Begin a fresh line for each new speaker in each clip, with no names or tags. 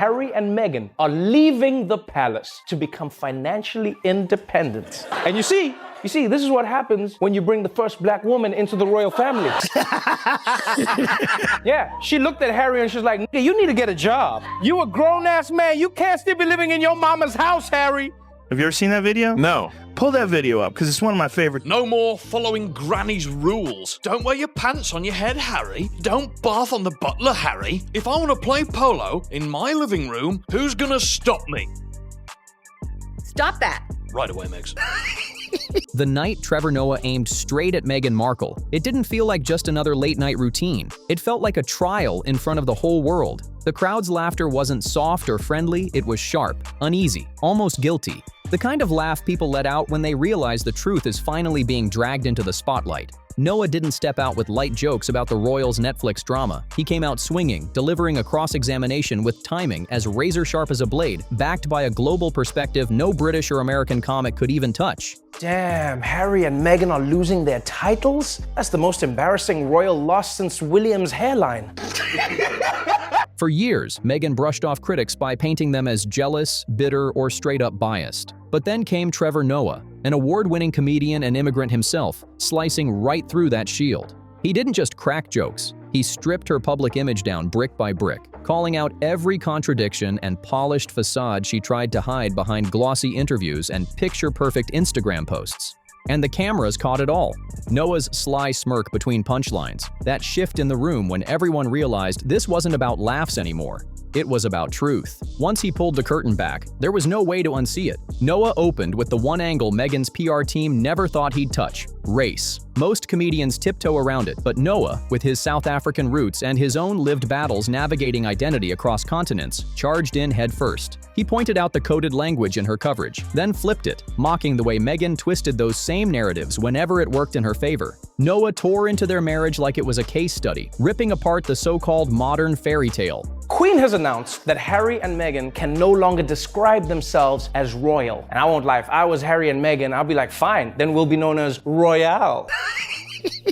Harry and Meghan are leaving the palace to become financially independent. And you see, this is what happens when you bring the first black woman into the royal family. Yeah, she looked at Harry and she's like, "Nigga, you need to get a job. You a grown-ass man. You can't still be living in your mama's house, Harry."
Have you ever seen that video?
No.
Pull that video up, because it's one of my favorites.
No more following Granny's rules. Don't wear your pants on your head, Harry. Don't bath on the butler, Harry. If I want to play polo in my living room, who's gonna stop me?
Stop that.
Right away, Megs.
The night Trevor Noah aimed straight at Meghan Markle, it didn't feel like just another late-night routine. It felt like a trial in front of the whole world. The crowd's laughter wasn't soft or friendly, it was sharp, uneasy, almost guilty. The kind of laugh people let out when they realize the truth is finally being dragged into the spotlight. Noah didn't step out with light jokes about the royals' Netflix drama. He came out swinging, delivering a cross-examination with timing as razor-sharp as a blade, backed by a global perspective no British or American comic could even touch.
Damn, Harry and Meghan are losing their titles? That's the most embarrassing royal loss since William's hairline.
For years, Meghan brushed off critics by painting them as jealous, bitter, or straight-up biased. But then came Trevor Noah, an award-winning comedian and immigrant himself, slicing right through that shield. He didn't just crack jokes, he stripped her public image down brick by brick, calling out every contradiction and polished facade she tried to hide behind glossy interviews and picture-perfect Instagram posts. And the cameras caught it all. Noah's sly smirk between punchlines, that shift in the room when everyone realized this wasn't about laughs anymore. It was about truth. Once he pulled the curtain back, there was no way to unsee it. Noah opened with the one angle Meghan's PR team never thought he'd touch: race. Most comedians tiptoe around it, but Noah, with his South African roots and his own lived battles navigating identity across continents, charged in headfirst. He pointed out the coded language in her coverage, then flipped it, mocking the way Meghan twisted those same narratives whenever it worked in her favor. Noah tore into their marriage like it was a case study, ripping apart the so-called modern fairy tale.
Queen has announced that Harry and Meghan can no longer describe themselves as royal. And I won't lie, if I was Harry and Meghan, I'll be like, fine, then we'll be known as Royale.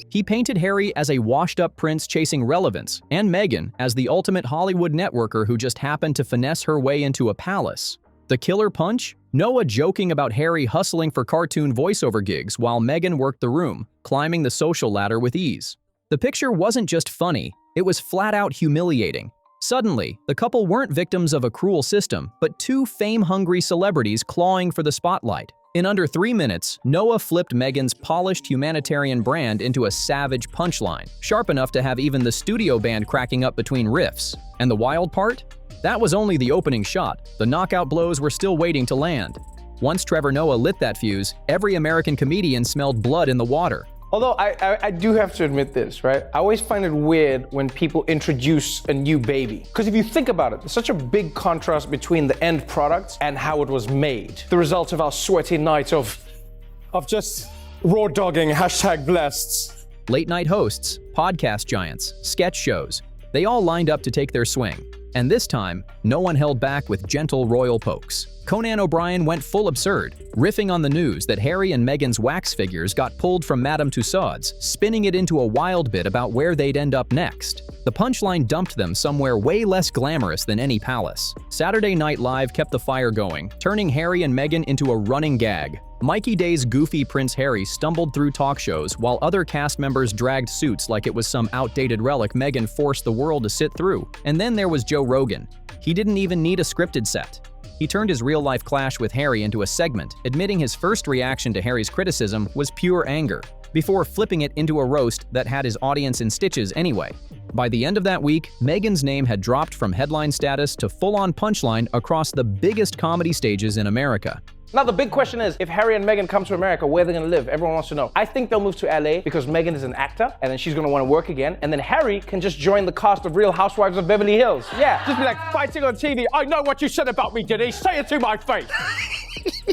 He painted Harry as a washed-up prince chasing relevance, and Meghan as the ultimate Hollywood networker who just happened to finesse her way into a palace. The killer punch? Noah joking about Harry hustling for cartoon voiceover gigs while Meghan worked the room, climbing the social ladder with ease. The picture wasn't just funny, it was flat-out humiliating. Suddenly, the couple weren't victims of a cruel system, but two fame-hungry celebrities clawing for the spotlight. In under 3 minutes, Noah flipped Meghan's polished humanitarian brand into a savage punchline, sharp enough to have even the studio band cracking up between riffs. And the wild part? That was only the opening shot. The knockout blows were still waiting to land. Once Trevor Noah lit that fuse, every American comedian smelled blood in the water.
Although I do have to admit this, right? I always find it weird when people introduce a new baby. Because if you think about it, there's such a big contrast between the end product and how it was made. The result of our sweaty night of just raw dogging, #blessed.
Late-night hosts, podcast giants, sketch shows, they all lined up to take their swing. And this time, no one held back with gentle royal pokes. Conan O'Brien went full absurd, riffing on the news that Harry and Meghan's wax figures got pulled from Madame Tussauds, spinning it into a wild bit about where they'd end up next. The punchline dumped them somewhere way less glamorous than any palace. Saturday Night Live kept the fire going, turning Harry and Meghan into a running gag. Mikey Day's goofy Prince Harry stumbled through talk shows while other cast members dragged suits like it was some outdated relic Meghan forced the world to sit through. And then there was Joe Rogan. He didn't even need a scripted set. He turned his real-life clash with Harry into a segment, admitting his first reaction to Harry's criticism was pure anger, before flipping it into a roast that had his audience in stitches anyway. By the end of that week, Meghan's name had dropped from headline status to full-on punchline across the biggest comedy stages in America.
Now the big question is, if Harry and Meghan come to America, where are they gonna live? Everyone wants to know. I think they'll move to LA because Meghan is an actor and then she's gonna wanna work again. And then Harry can just join the cast of Real Housewives of Beverly Hills. Yeah, just be like fighting on TV. I know what you said about me, Denise. Say it to my face.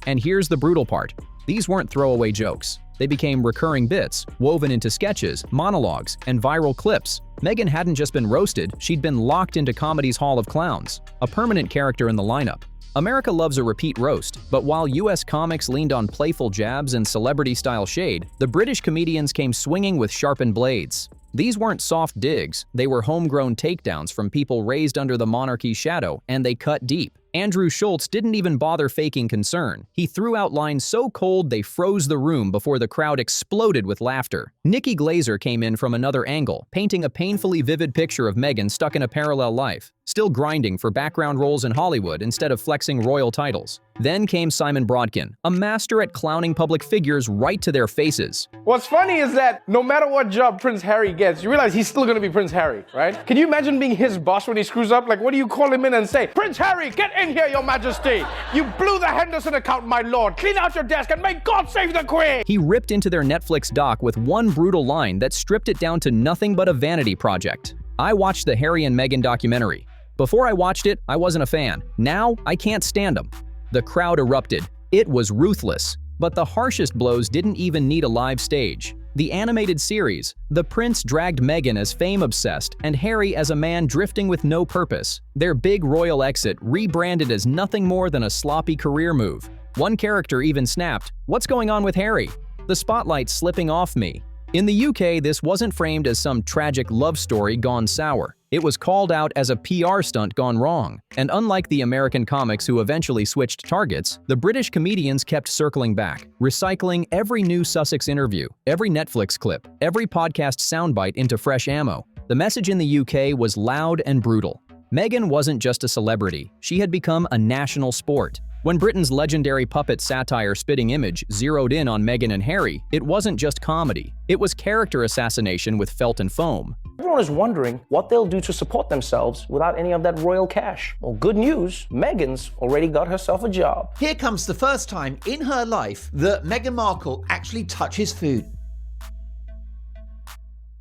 And here's the brutal part. These weren't throwaway jokes. They became recurring bits, woven into sketches, monologues, and viral clips. Meghan hadn't just been roasted, she'd been locked into comedy's Hall of Clowns, a permanent character in the lineup. America loves a repeat roast, but while US comics leaned on playful jabs and celebrity-style shade, the British comedians came swinging with sharpened blades. These weren't soft digs, they were homegrown takedowns from people raised under the monarchy's shadow, and they cut deep. Andrew Schultz didn't even bother faking concern. He threw out lines so cold they froze the room before the crowd exploded with laughter. Nikki Glaser came in from another angle, painting a painfully vivid picture of Meghan stuck in a parallel life, still grinding for background roles in Hollywood instead of flexing royal titles. Then came Simon Brodkin, a master at clowning public figures right to their faces.
What's funny is that no matter what job Prince Harry gets, you realize he's still gonna be Prince Harry, right? Can you imagine being his boss when he screws up? Like, what do you call him in and say, Prince Harry, get in here, your majesty! You blew the Henderson account, my lord! Clean out your desk and may God save the Queen!
He ripped into their Netflix doc with one brutal line that stripped it down to nothing but a vanity project. I watched the Harry and Meghan documentary. Before I watched it, I wasn't a fan. Now, I can't stand them. The crowd erupted. It was ruthless. But the harshest blows didn't even need a live stage. The animated series, the prince dragged Meghan as fame-obsessed and Harry as a man drifting with no purpose. Their big royal exit rebranded as nothing more than a sloppy career move. One character even snapped, "What's going on with Harry? The spotlight's slipping off me." In the UK, this wasn't framed as some tragic love story gone sour. It was called out as a PR stunt gone wrong. And unlike the American comics who eventually switched targets, the British comedians kept circling back, recycling every new Sussex interview, every Netflix clip, every podcast soundbite into fresh ammo. The message in the UK was loud and brutal. Meghan wasn't just a celebrity, she had become a national sport. When Britain's legendary puppet satire Spitting Image zeroed in on Meghan and Harry, it wasn't just comedy. It was character assassination with felt and foam.
Everyone is wondering what they'll do to support themselves without any of that royal cash. Well, good news, Meghan's already got herself a job.
Here comes the first time in her life that Meghan Markle actually touches food.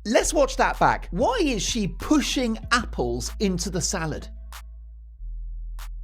Let's watch that back. Why is she pushing apples into the salad?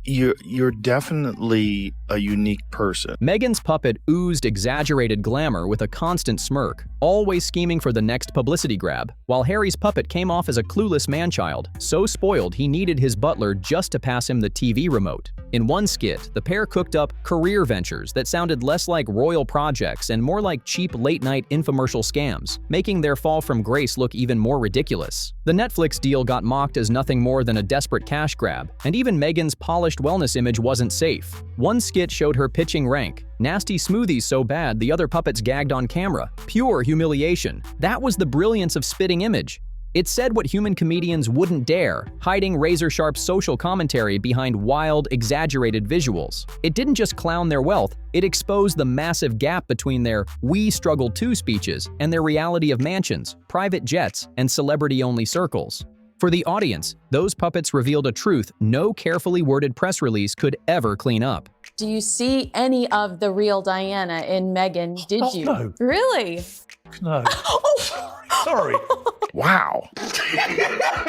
You're definitely a unique person.
Meghan's puppet oozed exaggerated glamour with a constant smirk, always scheming for the next publicity grab, while Harry's puppet came off as a clueless man-child, so spoiled he needed his butler just to pass him the TV remote. In one skit, the pair cooked up career ventures that sounded less like royal projects and more like cheap late-night infomercial scams, making their fall from grace look even more ridiculous. The Netflix deal got mocked as nothing more than a desperate cash grab, and even Meghan's polished wellness image wasn't safe. One skit showed her pitching rank. Nasty smoothies so bad the other puppets gagged on camera. Pure humiliation. That was the brilliance of Spitting Image. It said what human comedians wouldn't dare, hiding razor-sharp social commentary behind wild, exaggerated visuals. It didn't just clown their wealth, it exposed the massive gap between their "we struggled too" speeches and their reality of mansions, private jets, and celebrity-only circles. For the audience, those puppets revealed a truth no carefully worded press release could ever clean up.
Do you see any of the real Diana in Meghan? Did you?
No.
Really?
No. Sorry.
Wow.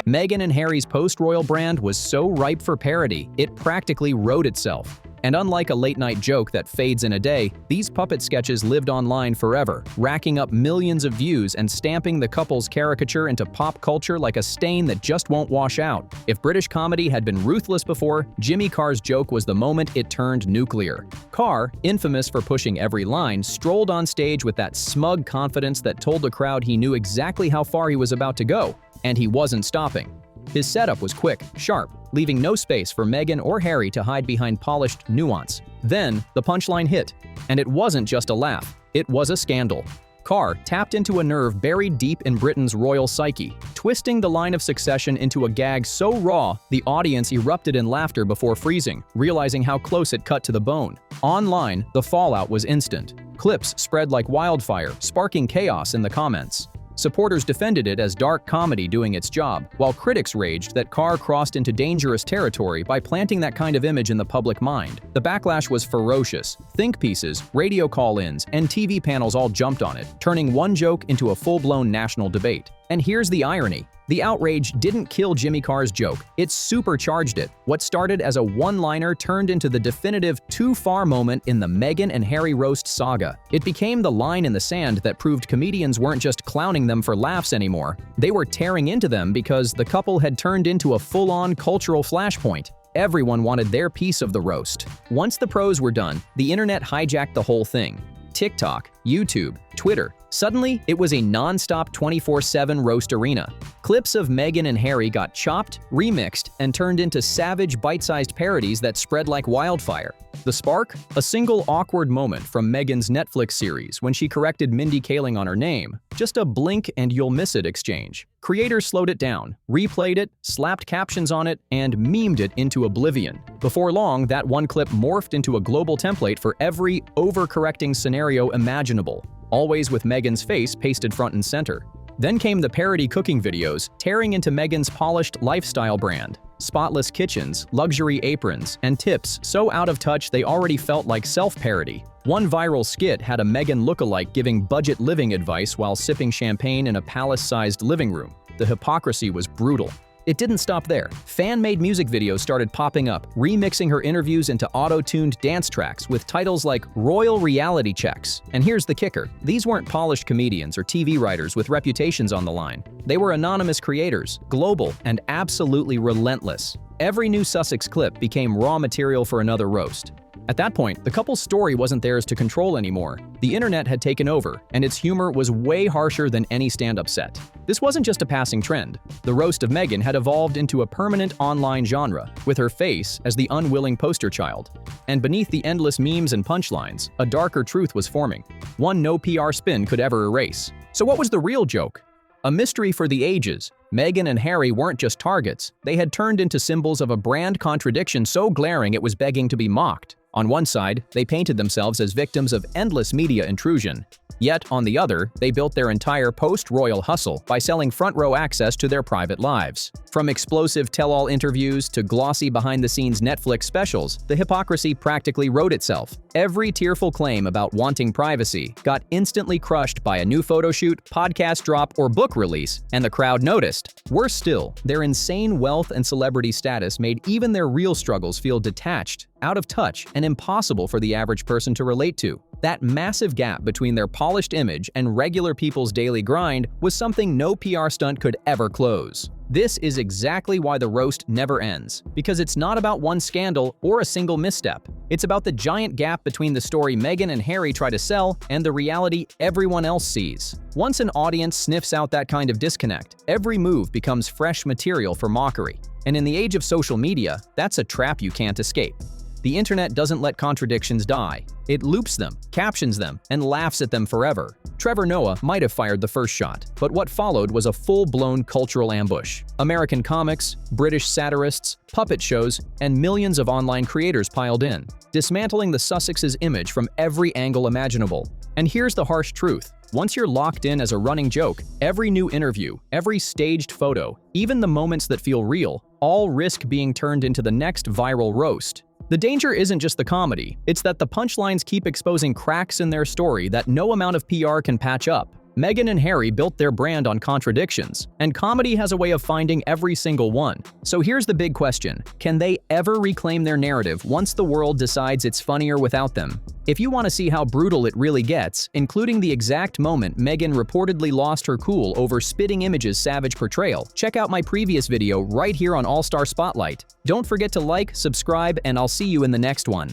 Meghan and Harry's post-royal brand was so ripe for parody, it practically wrote itself. And unlike a late-night joke that fades in a day, these puppet sketches lived online forever, racking up millions of views and stamping the couple's caricature into pop culture like a stain that just won't wash out. If British comedy had been ruthless before, Jimmy Carr's joke was the moment it turned nuclear. Carr, infamous for pushing every line, strolled on stage with that smug confidence that told the crowd he knew exactly how far he was about to go, and he wasn't stopping. His setup was quick, sharp, leaving no space for Meghan or Harry to hide behind polished nuance. Then, the punchline hit. And it wasn't just a laugh, it was a scandal. Carr tapped into a nerve buried deep in Britain's royal psyche, twisting the line of succession into a gag so raw, the audience erupted in laughter before freezing, realizing how close it cut to the bone. Online, the fallout was instant. Clips spread like wildfire, sparking chaos in the comments. Supporters defended it as dark comedy doing its job, while critics raged that Carr crossed into dangerous territory by planting that kind of image in the public mind. The backlash was ferocious. Think pieces, radio call-ins, and TV panels all jumped on it, turning one joke into a full-blown national debate. And here's the irony. The outrage didn't kill Jimmy Carr's joke, it supercharged it. What started as a one-liner turned into the definitive too-far moment in the Meghan and Harry roast saga. It became the line in the sand that proved comedians weren't just clowning them for laughs anymore. They were tearing into them because the couple had turned into a full-on cultural flashpoint. Everyone wanted their piece of the roast. Once the pros were done, the internet hijacked the whole thing. TikTok, YouTube, Twitter, Suddenly, it was a non-stop 24/7 roast arena. Clips of Meghan and Harry got chopped, remixed, and turned into savage, bite-sized parodies that spread like wildfire. The spark? A single awkward moment from Meghan's Netflix series when she corrected Mindy Kaling on her name. Just a blink and you'll miss it exchange. Creators slowed it down, replayed it, slapped captions on it, and memed it into oblivion. Before long, that one clip morphed into a global template for every overcorrecting scenario imaginable, always with Meghan's face pasted front and center. Then came the parody cooking videos, tearing into Meghan's polished lifestyle brand. Spotless kitchens, luxury aprons, and tips so out of touch they already felt like self-parody. One viral skit had a Meghan lookalike giving budget living advice while sipping champagne in a palace-sized living room. The hypocrisy was brutal. It didn't stop there. Fan-made music videos started popping up, remixing her interviews into auto-tuned dance tracks with titles like Royal Reality Checks. And here's the kicker. These weren't polished comedians or TV writers with reputations on the line. They were anonymous creators, global, and absolutely relentless. Every new Sussex clip became raw material for another roast. At that point, the couple's story wasn't theirs to control anymore. The internet had taken over, and its humor was way harsher than any stand-up set. This wasn't just a passing trend. The roast of Meghan had evolved into a permanent online genre, with her face as the unwilling poster child. And beneath the endless memes and punchlines, a darker truth was forming, one no PR spin could ever erase. So what was the real joke? A mystery for the ages. Meghan and Harry weren't just targets. They had turned into symbols of a brand contradiction so glaring it was begging to be mocked. On one side, they painted themselves as victims of endless media intrusion. Yet, on the other, they built their entire post-royal hustle by selling front-row access to their private lives. From explosive tell-all interviews to glossy behind-the-scenes Netflix specials, the hypocrisy practically wrote itself. Every tearful claim about wanting privacy got instantly crushed by a new photo shoot, podcast drop, or book release, and the crowd noticed. Worse still, their insane wealth and celebrity status made even their real struggles feel detached, out of touch, and impossible for the average person to relate to. That massive gap between their polished image and regular people's daily grind was something no PR stunt could ever close. This is exactly why the roast never ends, because it's not about one scandal or a single misstep. It's about the giant gap between the story Meghan and Harry try to sell and the reality everyone else sees. Once an audience sniffs out that kind of disconnect, every move becomes fresh material for mockery. And in the age of social media, that's a trap you can't escape. The internet doesn't let contradictions die. It loops them, captions them, and laughs at them forever. Trevor Noah might have fired the first shot, but what followed was a full-blown cultural ambush. American comics, British satirists, puppet shows, and millions of online creators piled in, dismantling the Sussex's image from every angle imaginable. And here's the harsh truth. Once you're locked in as a running joke, every new interview, every staged photo, even the moments that feel real, all risk being turned into the next viral roast. The danger isn't just the comedy, it's that the punchlines keep exposing cracks in their story that no amount of PR can patch up. Meghan and Harry built their brand on contradictions, and comedy has a way of finding every single one. So here's the big question. Can they ever reclaim their narrative once the world decides it's funnier without them? If you want to see how brutal it really gets, including the exact moment Meghan reportedly lost her cool over Spitting Image's savage portrayal, check out my previous video right here on All Star Spotlight. Don't forget to like, subscribe, and I'll see you in the next one.